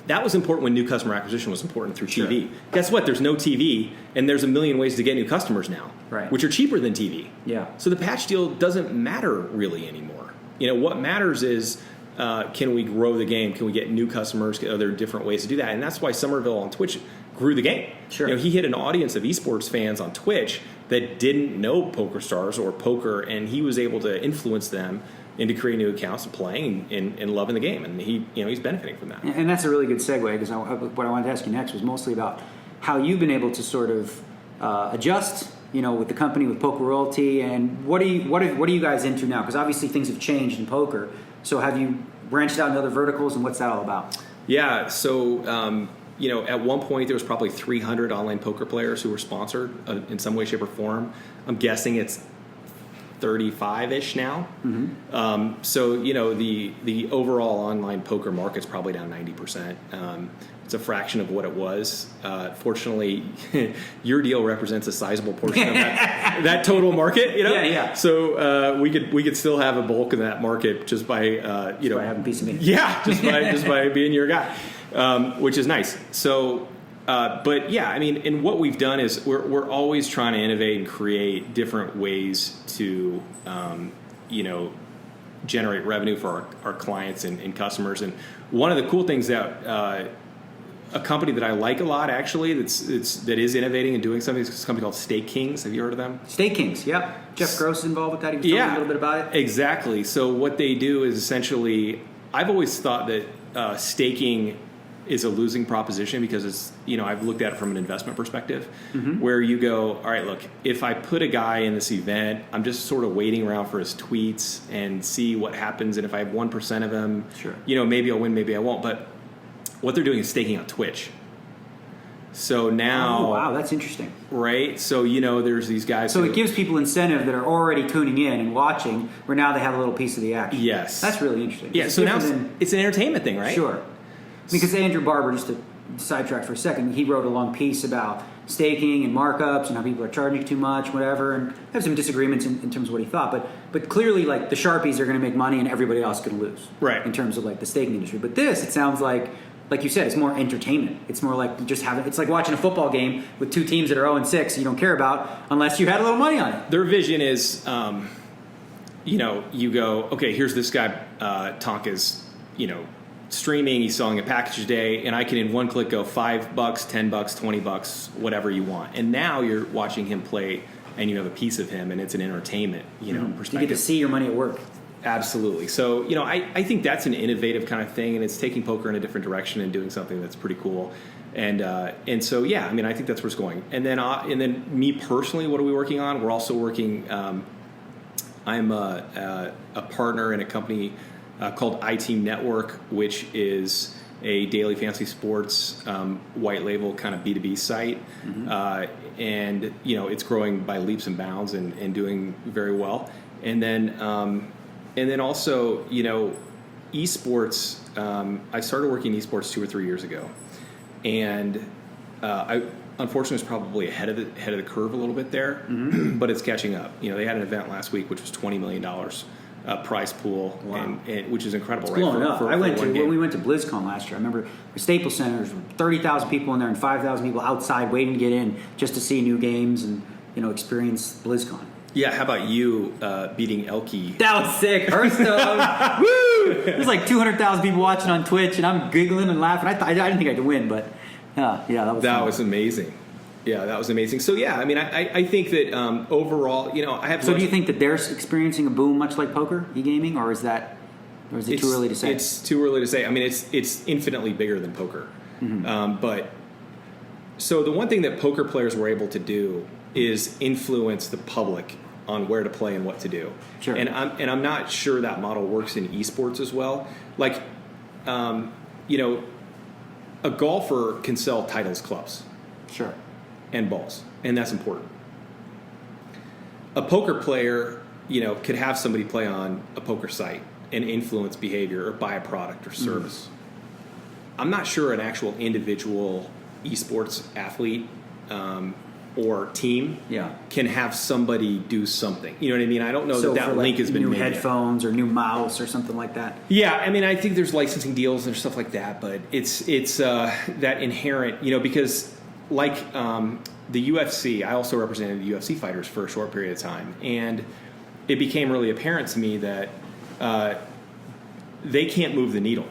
that was important when new customer acquisition was important through TV. Sure. Guess what? There's no TV, and there's a million ways to get new customers now, right, which are cheaper than TV. Yeah. So the patch deal doesn't matter really anymore. What matters is, can we grow the game? Can we get new customers? Are there different ways to do that? And that's why Somerville on Twitch grew the game. Sure. He hit an audience of esports fans on Twitch that didn't know Poker Stars or poker, and he was able to influence them into creating new accounts and playing and loving the game. And he's benefiting from that. And that's a really good segue, because what I wanted to ask you next was mostly about how you've been able to sort of adjust, with the company, with Poker Royalty, and what are you guys into now? Because obviously things have changed in poker. So have you branched out into other verticals, and what's that all about? Yeah, so at one point there was probably 300 online poker players who were sponsored in some way, shape, or form. I'm guessing it's 35-ish now. Mm-hmm. So the overall online poker market's probably down 90%. It's a fraction of what it was. Fortunately, your deal represents a sizable portion of that total market. Yeah. So we could still have a bulk of that market just by by having a piece of meat. Yeah, just by being your guy, which is nice. So But yeah, I mean, and what we've done is we're always trying to innovate and create different ways to, generate revenue for our clients and customers. And one of the cool things that a company that I like a lot, actually, that is innovating and doing something, is a company called Stake Kings. Have you heard of them? Stake Kings, yep. Jeff Gross is involved with that. He was talking a little bit about it. Exactly. So what they do is essentially, I've always thought that staking is a losing proposition because it's, I've looked at it from an investment perspective, where you go, all right, look, if I put a guy in this event, I'm just sort of waiting around for his tweets and see what happens. And if I have 1% of him, sure, maybe I'll win, maybe I won't. But what they're doing is staking on Twitch. So now, oh, wow, that's interesting, right? So there's these guys. So it gives people incentive that are already tuning in and watching, where now they have a little piece of the action. Yes, that's really interesting. Yeah, so now it's an entertainment thing, right? Sure. Because Andrew Barber, just to sidetrack for a second, he wrote a long piece about staking and markups and how people are charging too much, whatever, and have some disagreements in terms of what he thought. But clearly, like, the Sharpies are going to make money and everybody else is going to lose, right? In terms of like the staking industry. But this, it sounds like you said, it's more entertainment. It's more like just having. It's like watching a football game with two teams that are 0-6 you don't care about unless you had a little money on it. Their vision is, you go, okay, here's this guy, Tonka's, streaming, he's selling a package a day, and I can in one click go $5, $10, $20, whatever you want. And now you're watching him play, and you have a piece of him, and it's an entertainment, perspective. You get to see your money at work. Absolutely. So, I think that's an innovative kind of thing, and it's taking poker in a different direction and doing something that's pretty cool. And so, yeah, I mean, I think that's where it's going. And then me personally, what are we working on? We're also working. I'm a partner in a company called iTeam Network, which is a daily fantasy sports white label kind of B2B site. And it's growing by leaps and bounds and doing very well. And then also, esports. I started working in esports 2 or 3 years ago, and I unfortunately was probably ahead of the curve a little bit there, but it's catching up. They had an event last week which was $20 million prize pool, wow. and which is incredible. It's blowing up. When we went to BlizzCon last year, I remember the Staples Center, there were 30,000 people in there and 5,000 people outside waiting to get in just to see new games and experience BlizzCon. Yeah, how about you beating Elke? That was sick. Hearthstone. Woo! There's like 200,000 people watching on Twitch, and I'm giggling and laughing. I didn't think I could win, but that was amazing. Yeah, that was amazing. So, yeah, I mean, I think that overall, I have... So do you think that they're experiencing a boom much like poker, e-gaming, or is it too early to say? It's too early to say. I mean, it's infinitely bigger than poker. But so the one thing that poker players were able to do is influence the public on where to play and what to do. Sure. And I'm not sure that model works in esports as well. Like, a golfer can sell titles, clubs. Sure. And balls, and that's important. A poker player, could have somebody play on a poker site and influence behavior or buy a product or service. I'm not sure an actual individual esports athlete or team can have somebody do something. You know what I mean? I don't know that link has been made. New headphones or new mouse or something like that. Yeah, I mean, I think there's licensing deals and stuff like that, but it's that inherent, because like the UFC, I also represented the UFC fighters for a short period of time, and it became really apparent to me that they can't move the needle,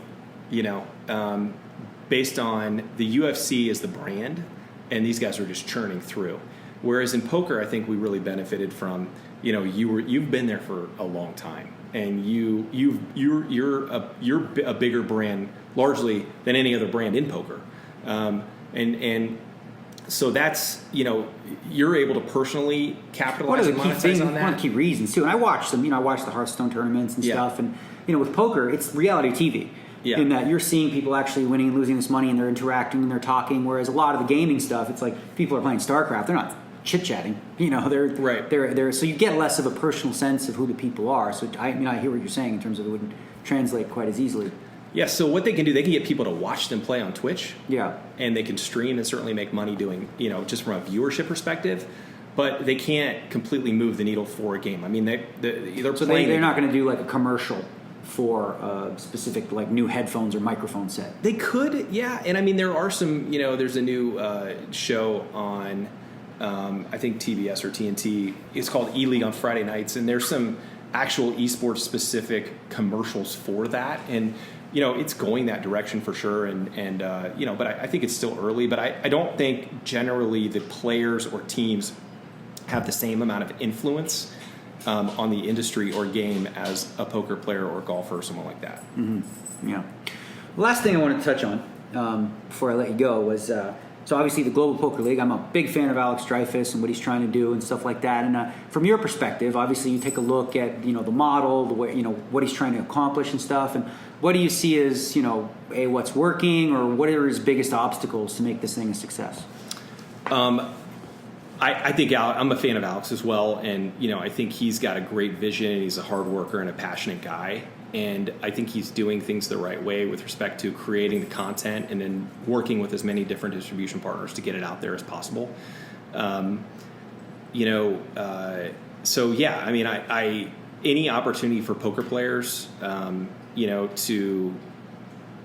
based on the UFC as the brand, and these guys are just churning through. Whereas in poker, I think we really benefited from, you've been there for a long time, and you're a bigger brand largely than any other brand in poker, and so that's, you're able to personally capitalize and monetize on that. One of the key reasons, too. And I watch them, I watch the Hearthstone tournaments and stuff. And, with poker, it's reality TV. Yeah. In that you're seeing people actually winning and losing this money, and they're interacting and they're talking. Whereas a lot of the gaming stuff, it's like people are playing StarCraft. They're not chit-chatting. They're so you get less of a personal sense of who the people are. So, I hear what you're saying in terms of it wouldn't translate quite as easily. Yeah, so what they can do, they can get people to watch them play on Twitch. Yeah. And they can stream and certainly make money doing, just from a viewership perspective. But they can't completely move the needle for a game. I mean, they're playing. They're not going to do like a commercial for a specific like new headphones or microphone set. They could, yeah. And I mean, there are some, there's a new show on, I think TBS or TNT. It's called E-League on Friday nights. And there's some actual esports specific commercials for that. And, it's going that direction for sure. And but I think it's still early. But I don't think generally the players or teams have the same amount of influence on the industry or game as a poker player or golfer or someone like that. Mm-hmm. Yeah. The last thing I wanted to touch on before I let you go was so obviously the Global Poker League. I'm a big fan of Alex Dreyfus and what he's trying to do and stuff like that. And from your perspective, obviously you take a look at the model, the way what he's trying to accomplish and stuff. And what do you see as what's working, or what are his biggest obstacles to make this thing a success? I think I'm a fan of Alex as well, and I think he's got a great vision, and he's a hard worker and a passionate guy, and I think he's doing things the right way with respect to creating the content and then working with as many different distribution partners to get it out there as possible. So yeah, I mean, I any opportunity for poker players,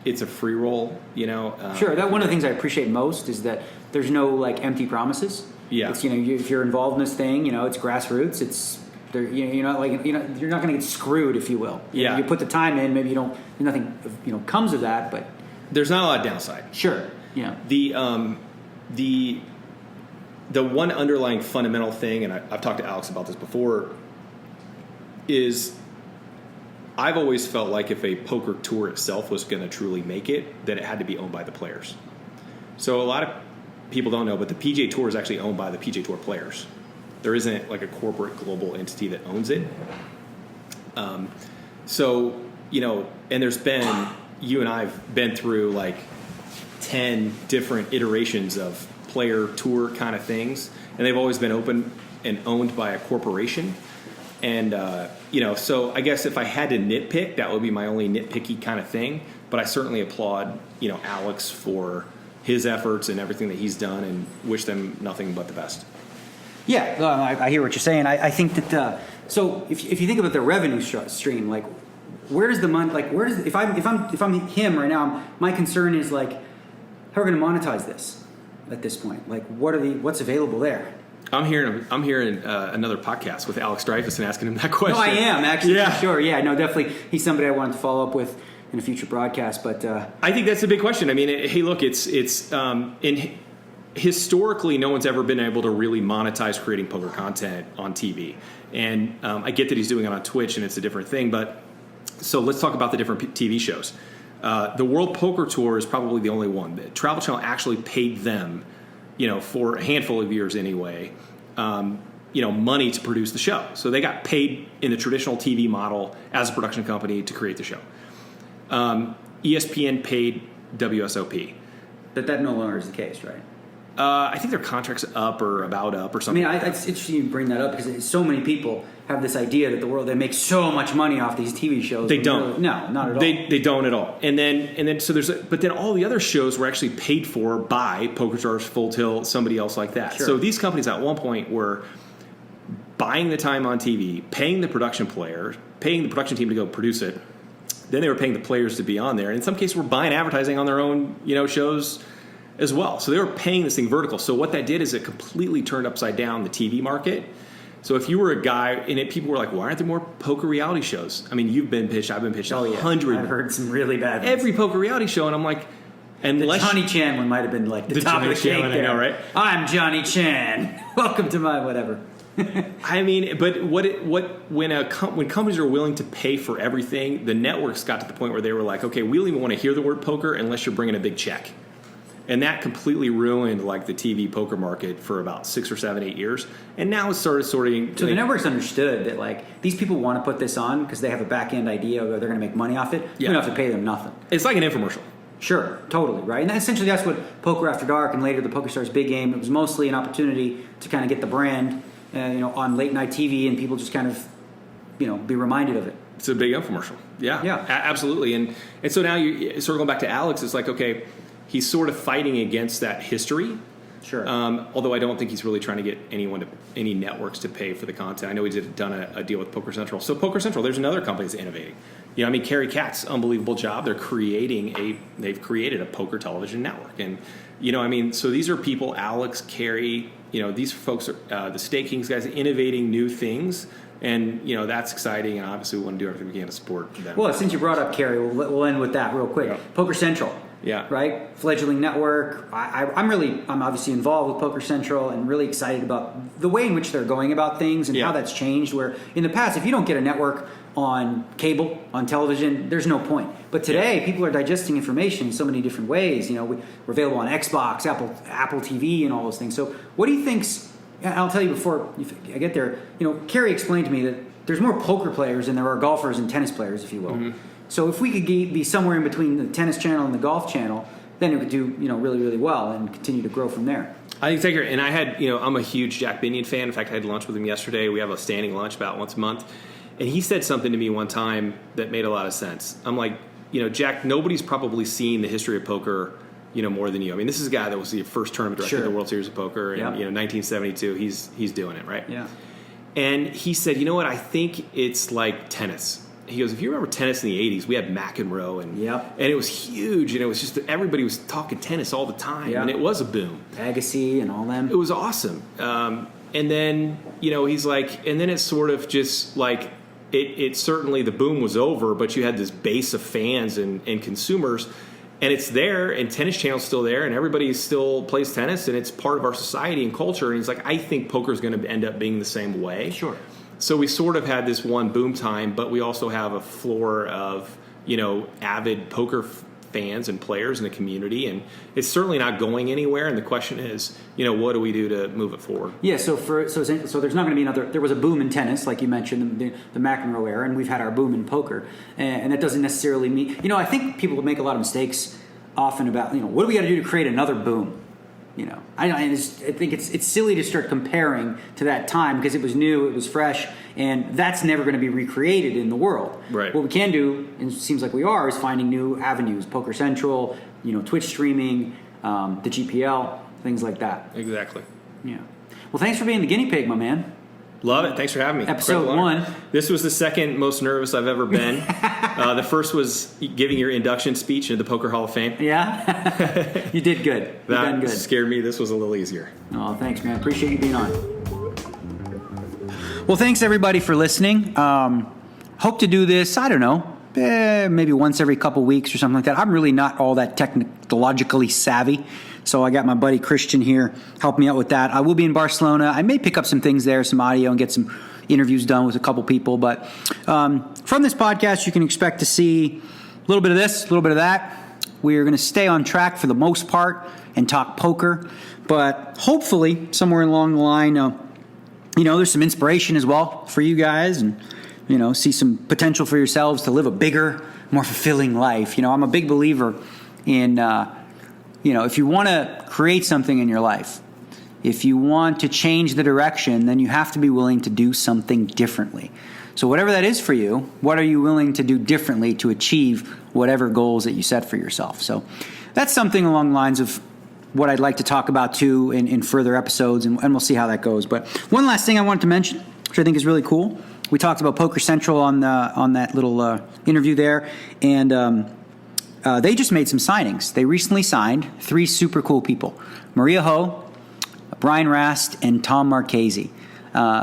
it's a free roll, Sure. That one of the things I appreciate most is that there's no like empty promises. Yeah. It's, if you're involved in this thing, it's grassroots. It's you're not going to get screwed, if you will. Yeah. You put the time in, maybe nothing comes of that, but there's not a lot of downside. Sure. Yeah. The one underlying fundamental thing, and I've talked to Alex about this before, is I've always felt like if a poker tour itself was going to truly make it, that it had to be owned by the players. So a lot of people don't know, but the PGA Tour is actually owned by the PGA Tour players. There isn't like a corporate global entity that owns it. And there's been, you and I've been through like 10 different iterations of player tour kind of things, and they've always been open and owned by a corporation. And, so I guess if I had to nitpick, that would be my only nitpicky kind of thing. But I certainly applaud, Alex for his efforts and everything that he's done, and wish them nothing but the best. Yeah, I hear what you're saying. I think that so if you think about the revenue stream, like where does the money, like where does if I'm him right now, my concern is like how are we going to monetize this at this point? Like what's available there? I'm hearing another podcast with Alex Dreyfus and asking him that question. No, I am actually. Yeah. For sure. Yeah, no, definitely. He's somebody I wanted to follow up with in a future broadcast. But I think that's a big question. I mean, hey, look, historically, no one's ever been able to really monetize creating poker content on TV. And I get that he's doing it on Twitch, and it's a different thing. But so let's talk about the different TV shows. The World Poker Tour is probably the only one. The Travel Channel actually paid them, for a handful of years anyway, money to produce the show. So they got paid in the traditional TV model as a production company to create the show. ESPN paid WSOP. That no longer is the case, right? I think their contract's up or about up or something. I mean, it's interesting you bring that up because so many people have this idea that they make so much money off these TV shows. They don't. Really, no, not at all. They don't at all. And then so but then all the other shows were actually paid for by PokerStars, Full Tilt, somebody else like that. Sure. So these companies at one point were buying the time on TV, paying the production player, paying the production team to go produce it. Then they were paying the players to be on there. And in some cases, were buying advertising on their own, shows as well. So they were paying this thing vertical. So what that did is it completely turned upside down the TV market. So if you were a guy, and people were like, why aren't there more poker reality shows? I mean, you've been pitched, I've been pitched 100. I've heard some really bad ones. Every poker reality show, and I'm like, the Johnny Chan one might have been like the top of the cake there. I know, right? I'm Johnny Chan. Welcome to my whatever. I mean, but when companies are willing to pay for everything, the networks got to the point where they were like, okay, we don't even want to hear the word poker unless you're bringing a big check. And that completely ruined like the TV poker market for about 6 or 7, 8 years. And now it's started sorting. So the networks understood that like these people want to put this on because they have a back end idea of they're going to make money off it. Yeah. You don't have to pay them nothing. It's like an infomercial. Sure, totally, right? And essentially that's what Poker After Dark and later the PokerStars Big Game, it was mostly an opportunity to kind of get the brand on late night TV and people just kind of, be reminded of it. It's a big infomercial. Yeah. Yeah. Absolutely. And so now you circling back to Alex, it's like, okay, he's sort of fighting against that history. Sure. Although I don't think he's really trying to get any networks to pay for the content. I know he's done a deal with Poker Central. So Poker Central, there's another company that's innovating. You know, I mean, Carrie Katz, unbelievable job. They've created a poker television network. And, you know, I mean, so these are people, Alex, Carrie, you know, these folks are the Stake Kings guys innovating new things. And, you know, that's exciting. And obviously we want to do everything we can to support them. Well, since you brought up Carrie, we'll end with that real quick. Yeah. Poker Central. Yeah. Right? Fledgling network. I'm obviously involved with Poker Central and really excited about the way in which they're going about things and how that's changed. Where in the past, if you don't get a network on cable, on television, there's no point. But today, people are digesting information in so many different ways. You know, we're available on Xbox, Apple TV, and all those things. So what do you think's, I'll tell you before I get there, you know, Carrie explained to me that there's more poker players than there are golfers and tennis players, if you will. Mm-hmm. So if we could be somewhere in between the tennis channel and the golf channel, then it would do, you know, really, really well and continue to grow from there. I think take care. And I had, you know, I'm a huge Jack Binion fan. In fact, I had lunch with him yesterday. We have a standing lunch about once a month. And he said something to me one time that made a lot of sense. I'm like, you know, Jack, nobody's probably seen the history of poker, you know, more than you. I mean, this is a guy that was the first tournament director of the World Series of Poker in, you know, 1972. He's doing it, right? Yeah. And he said, you know what, I think it's like tennis. He goes, if you remember tennis in the 80s, we had McEnroe, and it was huge, and it was just everybody was talking tennis all the time, and it was a boom. Agassi and all them. It was awesome. And then, you know, he's like, and then it's sort of just like, it certainly, the boom was over, but you had this base of fans and consumers, and it's there, and Tennis Channel's still there, and everybody still plays tennis, and it's part of our society and culture. And he's like, I think poker's going to end up being the same way. Sure. So we sort of had this one boom time, but we also have a floor of, you know, avid poker fans and players in the community, and it's certainly not going anywhere. And the question is, you know, what do we do to move it forward? Yeah, so there's not going to be another. There was a boom in tennis, like you mentioned, the McEnroe era, and we've had our boom in poker, and that doesn't necessarily mean, you know, I think people make a lot of mistakes often about, you know, what do we got to do to create another boom? You know, I think it's silly to start comparing to that time because it was new, it was fresh, and that's never going to be recreated in the world. Right. What we can do, and it seems like we are, is finding new avenues: Poker Central, you know, Twitch streaming, the GPL, things like that. Exactly. Yeah. Well, thanks for being the guinea pig, my man. Love it. Thanks for having me. Episode 1. This was the second most nervous I've ever been. The first was giving your induction speech into the Poker Hall of Fame. Yeah? You did good. You've done good. That scared me. This was a little easier. Oh, thanks, man. Appreciate you being on. Well, thanks, everybody, for listening. Hope to do this, I don't know, maybe once every couple weeks or something like that. I'm really not all that technologically savvy. So I got my buddy Christian here helping me out with that. I will be in Barcelona. I may pick up some things there, some audio, and get some interviews done with a couple people. But from this podcast, you can expect to see a little bit of this, a little bit of that. We're going to stay on track for the most part and talk poker. But hopefully, somewhere along the line, you know, there's some inspiration as well for you guys, and, you know, see some potential for yourselves to live a bigger, more fulfilling life. You know, I'm a big believer in... you know, if you want to create something in your life, if you want to change the direction, then you have to be willing to do something differently. So whatever that is for you, what are you willing to do differently to achieve whatever goals that you set for yourself? So that's something along the lines of what I'd like to talk about too in further episodes, and we'll see how that goes. But one last thing I wanted to mention, which I think is really cool. We talked about Poker Central on that little interview there, and they just made some signings. They recently signed 3 super cool people: Maria Ho, Brian Rast, and Tom Marchese.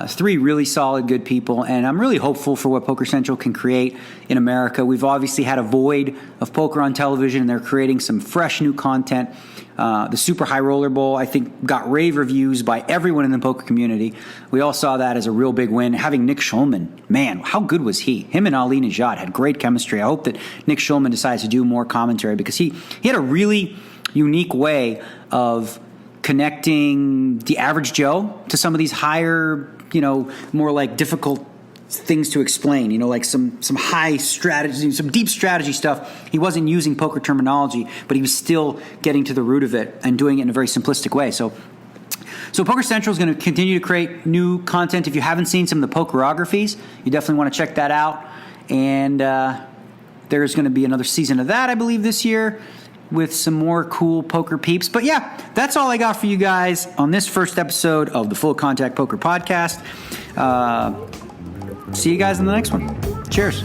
3 really solid, good people, and I'm really hopeful for what Poker Central can create in America. We've obviously had a void of poker on television, and they're creating some fresh new content. The Super High Roller Bowl, I think, got rave reviews by everyone in the poker community. We all saw that as a real big win. Having Nick Schulman, man, how good was he? Him and Ali Najad had great chemistry. I hope that Nick Schulman decides to do more commentary because he had a really unique way of connecting the average Joe to some of these higher, you know, more like difficult things to explain, you know, like some high strategy, some deep strategy stuff. He wasn't using poker terminology, but he was still getting to the root of it and doing it in a very simplistic way. So Poker Central is going to continue to create new content. If you haven't seen some of the pokerographies, you definitely want to check that out. And there's going to be another season of that, I believe, this year with some more cool poker peeps. But yeah, that's all I got for you guys on this first episode of the Full Contact Poker Podcast. See you guys in the next one. Cheers.